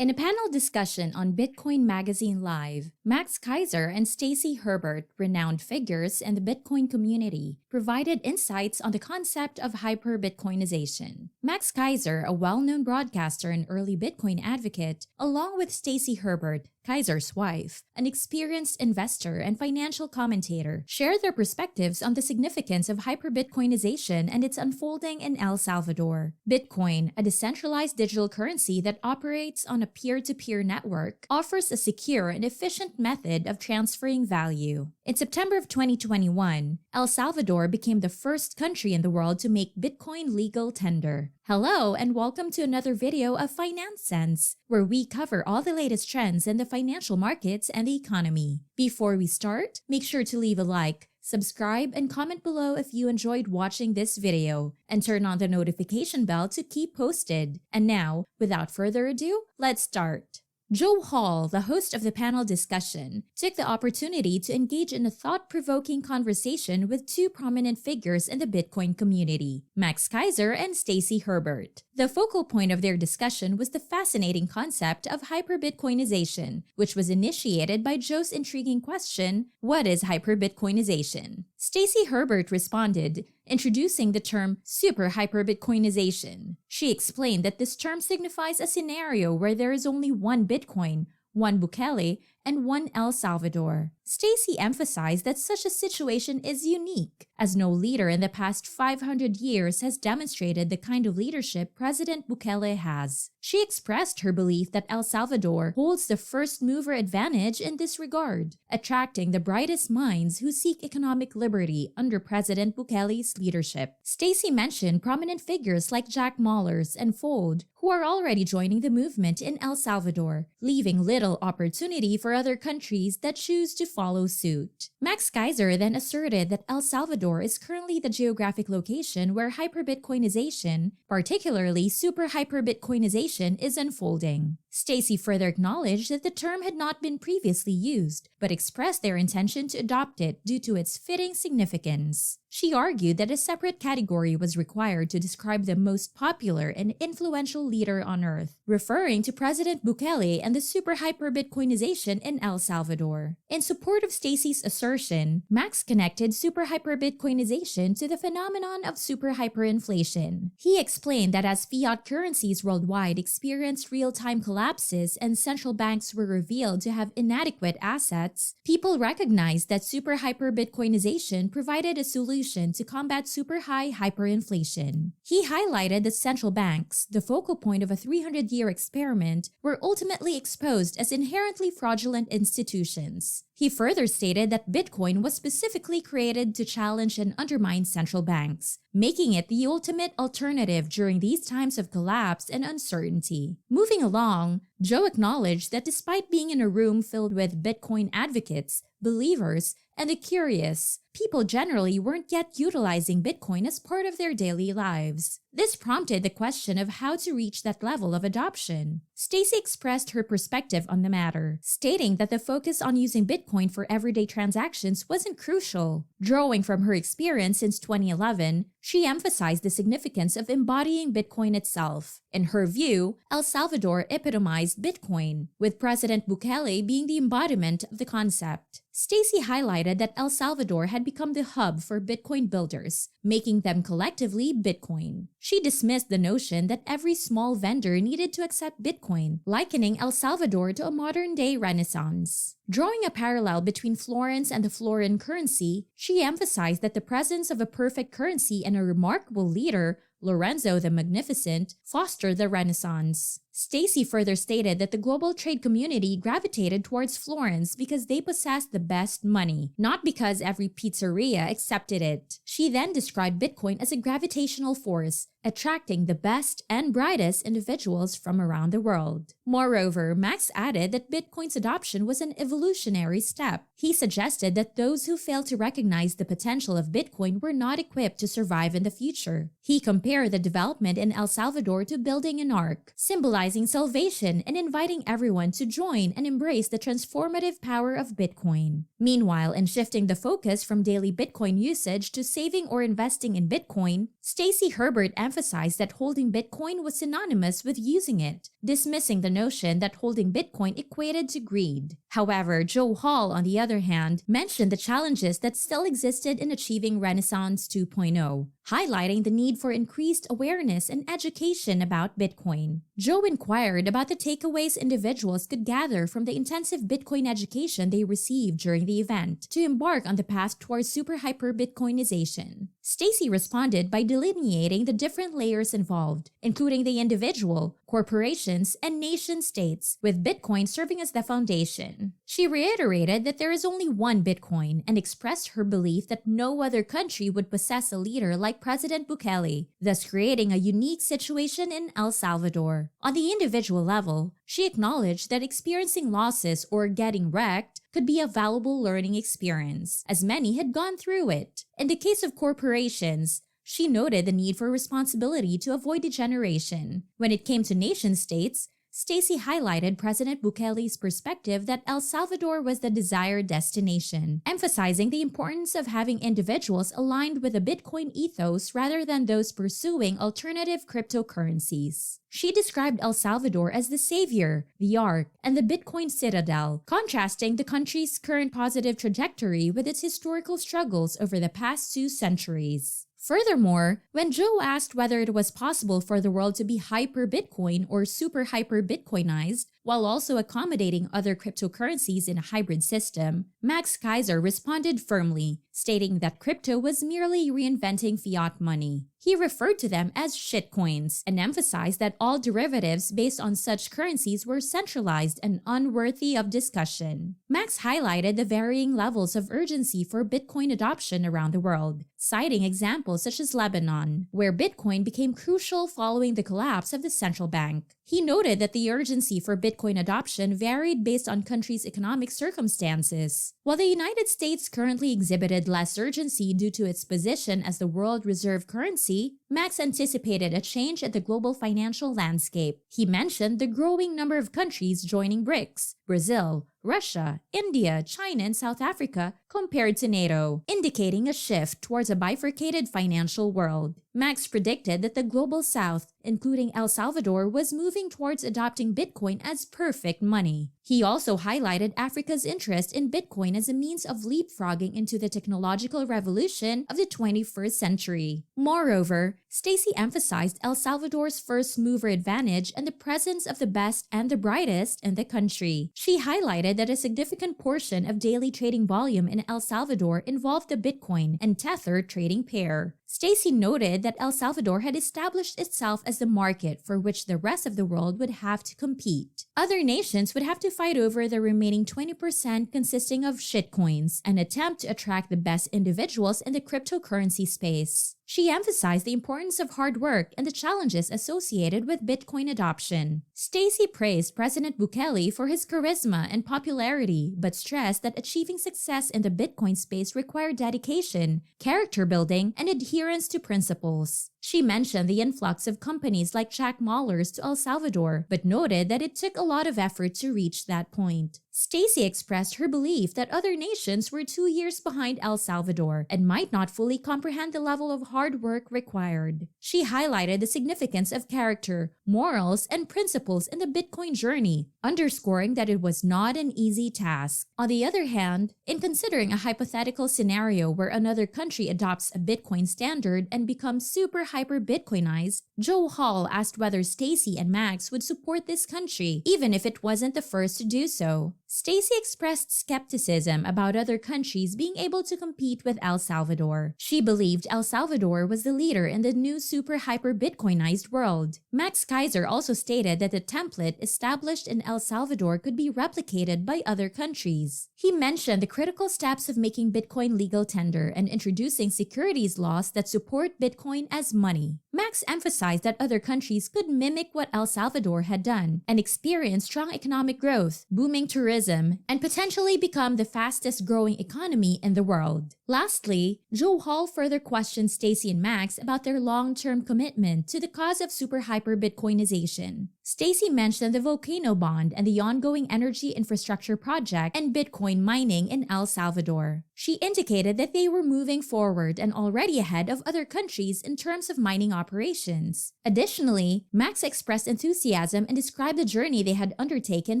In a panel discussion on Bitcoin Magazine Live, Max Keiser and Stacy Herbert, renowned figures in the Bitcoin community, provided insights on the concept of hyper-bitcoinization. Max Keiser, a well-known broadcaster and early Bitcoin advocate, along with Stacy Herbert, Keiser's wife, an experienced investor and financial commentator, shared their perspectives on the significance of hyper-bitcoinization and its unfolding in El Salvador. Bitcoin, a decentralized digital currency that operates on a peer-to-peer network, offers a secure and efficient method of transferring value. In September of 2021, El Salvador became the first country in the world to make Bitcoin legal tender. Hello and welcome to another video of Finance Sense, where we cover all the latest trends in the financial markets and the economy. Before we start, make sure to leave a like, subscribe, and comment below if you enjoyed watching this video, and turn on the notification bell to keep posted. And now, without further ado, let's start. Joe Hall, the host of the panel discussion, took the opportunity to engage in a thought-provoking conversation with two prominent figures in the Bitcoin community, Max Keiser and Stacy Herbert. The focal point of their discussion was the fascinating concept of hyper-bitcoinization, which was initiated by Joe's intriguing question, "What is hyper-bitcoinization?" Stacy Herbert responded, introducing the term super-hyperbitcoinization. She explained that this term signifies a scenario where there is only one Bitcoin, one Bukele, and one El Salvador. Stacy emphasized that such a situation is unique, as no leader in the past 500 years has demonstrated the kind of leadership President Bukele has. She expressed her belief that El Salvador holds the first-mover advantage in this regard, attracting the brightest minds who seek economic liberty under President Bukele's leadership. Stacy mentioned prominent figures like Jack Mallers and Fold, who are already joining the movement in El Salvador, leaving little opportunity for other countries that choose to follow suit. Max Keiser then asserted that El Salvador is currently the geographic location where hyper-bitcoinization, particularly super-hyper-bitcoinization, is unfolding. Stacy further acknowledged that the term had not been previously used, but expressed their intention to adopt it due to its fitting significance. She argued that a separate category was required to describe the most popular and influential leader on Earth, referring to President Bukele and the super-hyper-bitcoinization in El Salvador. In support of Stacy's assertion, Max connected super-hyper-bitcoinization to the phenomenon of super-hyperinflation. He explained that as fiat currencies worldwide experienced real-time collapses and central banks were revealed to have inadequate assets, people recognized that super-hyper-bitcoinization provided a solution to combat super-high hyperinflation. He highlighted that central banks, the focal point of a 300-year experiment, were ultimately exposed as inherently fraudulent institutions. He further stated that Bitcoin was specifically created to challenge and undermine central banks, making it the ultimate alternative during these times of collapse and uncertainty. Moving along, Joe acknowledged that despite being in a room filled with Bitcoin advocates, believers, and the curious, people generally weren't yet utilizing Bitcoin as part of their daily lives. This prompted the question of how to reach that level of adoption. Stacy expressed her perspective on the matter, stating that the focus on using Bitcoin for everyday transactions wasn't crucial. Drawing from her experience since 2011, she emphasized the significance of embodying Bitcoin itself. In her view, El Salvador epitomized Bitcoin, with President Bukele being the embodiment of the concept. Stacy highlighted that El Salvador had become the hub for Bitcoin builders, making them collectively Bitcoin. She dismissed the notion that every small vendor needed to accept Bitcoin, likening El Salvador to a modern-day Renaissance. Drawing a parallel between Florence and the Florin currency, she emphasized that the presence of a perfect currency and a remarkable leader, Lorenzo the Magnificent, fostered the Renaissance. Stacy further stated that the global trade community gravitated towards Florence because they possessed the best money, not because every pizzeria accepted it. She then described Bitcoin as a gravitational force, attracting the best and brightest individuals from around the world. Moreover, Max added that Bitcoin's adoption was an evolutionary step. He suggested that those who failed to recognize the potential of Bitcoin were not equipped to survive in the future. He compared the development in El Salvador to building an ark, symbolizing salvation and inviting everyone to join and embrace the transformative power of Bitcoin. Meanwhile, in shifting the focus from daily Bitcoin usage to saving or investing in Bitcoin, Stacy Herbert emphasized that holding Bitcoin was synonymous with using it, dismissing the notion that holding Bitcoin equated to greed. However, Joe Hall, on the other hand, mentioned the challenges that still existed in achieving Renaissance 2.0, highlighting the need for increased awareness and education about Bitcoin. Joe inquired about the takeaways individuals could gather from the intensive Bitcoin education they received during the event to embark on the path towards super-hyperbitcoinization. Stacy responded by delineating the different layers involved, including the individual, corporations, and nation-states, with Bitcoin serving as the foundation. She reiterated that there is only one Bitcoin and expressed her belief that no other country would possess a leader like President Bukele, thus creating a unique situation in El Salvador. On the individual level, she acknowledged that experiencing losses or getting wrecked could be a valuable learning experience, as many had gone through it. In the case of corporations, she noted the need for responsibility to avoid degeneration. When it came to nation-states, Stacy highlighted President Bukele's perspective that El Salvador was the desired destination, emphasizing the importance of having individuals aligned with the Bitcoin ethos rather than those pursuing alternative cryptocurrencies. She described El Salvador as the savior, the ark, and the Bitcoin citadel, contrasting the country's current positive trajectory with its historical struggles over the past 2 centuries. Furthermore, when Joe asked whether it was possible for the world to be hyper-Bitcoin or super-hyper-Bitcoinized, while also accommodating other cryptocurrencies in a hybrid system, Max Keiser responded firmly, stating that crypto was merely reinventing fiat money. He referred to them as shitcoins and emphasized that all derivatives based on such currencies were centralized and unworthy of discussion. Max highlighted the varying levels of urgency for Bitcoin adoption around the world, citing examples such as Lebanon, where Bitcoin became crucial following the collapse of the central bank. He noted that the urgency for Bitcoin adoption varied based on countries' economic circumstances. While the United States currently exhibited less urgency due to its position as the world reserve currency, Max anticipated a change at the global financial landscape. He mentioned the growing number of countries joining BRICS, Brazil, Russia, India, China, and South Africa compared to NATO, indicating a shift towards a bifurcated financial world. Max predicted that the global south, including El Salvador, was moving towards adopting Bitcoin as perfect money. He also highlighted Africa's interest in Bitcoin as a means of leapfrogging into the technological revolution of the 21st century. Moreover, Stacy emphasized El Salvador's first mover advantage and the presence of the best and the brightest in the country. She highlighted that a significant portion of daily trading volume in El Salvador involved the Bitcoin and Tether trading pair. Stacy noted that El Salvador had established itself as the market for which the rest of the world would have to compete. Other nations would have to fight over the remaining 20% consisting of shitcoins and attempt to attract the best individuals in the cryptocurrency space. She emphasized the importance of hard work and the challenges associated with Bitcoin adoption. Stacy praised President Bukele for his charisma and popularity, but stressed that achieving success in the Bitcoin space required dedication, character building, and adherence to principles. She mentioned the influx of companies like Jack Mallers to El Salvador, but noted that it took a lot of effort to reach that point. Stacy expressed her belief that other nations were 2 years behind El Salvador and might not fully comprehend the level of hard work required. She highlighted the significance of character, morals, and principles in the Bitcoin journey, underscoring that it was not an easy task. On the other hand, in considering a hypothetical scenario where another country adopts a Bitcoin standard and becomes super hyper-Bitcoinized, Joe Hall asked whether Stacy and Max would support this country, even if it wasn't the first to do so. Stacy expressed skepticism about other countries being able to compete with El Salvador. She believed El Salvador was the leader in the new super-hyper-Bitcoinized world. Max Keiser also stated that the template established in El Salvador could be replicated by other countries. He mentioned the critical steps of making Bitcoin legal tender and introducing securities laws that support Bitcoin as money. Max emphasized that other countries could mimic what El Salvador had done and experience strong economic growth, booming tourism, tourism and potentially become the fastest growing economy in the world. Lastly, Joe Hall further questioned Stacy and Max about their long-term commitment to the cause of super-hyperbitcoinization. Stacy mentioned the volcano bond and the ongoing energy infrastructure project and Bitcoin mining in El Salvador. She indicated that they were moving forward and already ahead of other countries in terms of mining operations. Additionally, Max expressed enthusiasm and described the journey they had undertaken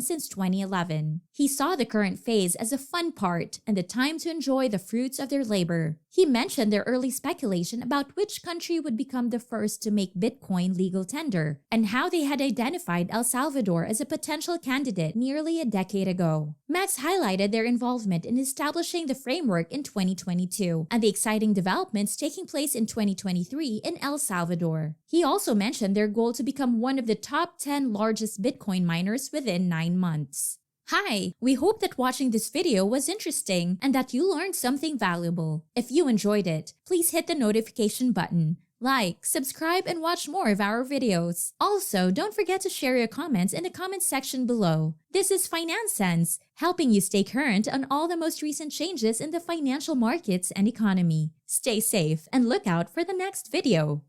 since 2011. He saw the current phase as a fun part and the time to enjoy the fruits of their labor. He mentioned their early speculation about which country would become the first to make Bitcoin legal tender, and how they had identified El Salvador as a potential candidate nearly a decade ago. Max highlighted their involvement in establishing the framework in 2022 and the exciting developments taking place in 2023 in El Salvador. He also mentioned their goal to become one of the top 10 largest Bitcoin miners within 9 months. Hi! We hope that watching this video was interesting and that you learned something valuable. If you enjoyed it, please hit the notification button, like, subscribe, and watch more of our videos. Also, don't forget to share your comments in the comment section below. This is Finance Sense, helping you stay current on all the most recent changes in the financial markets and economy. Stay safe and look out for the next video.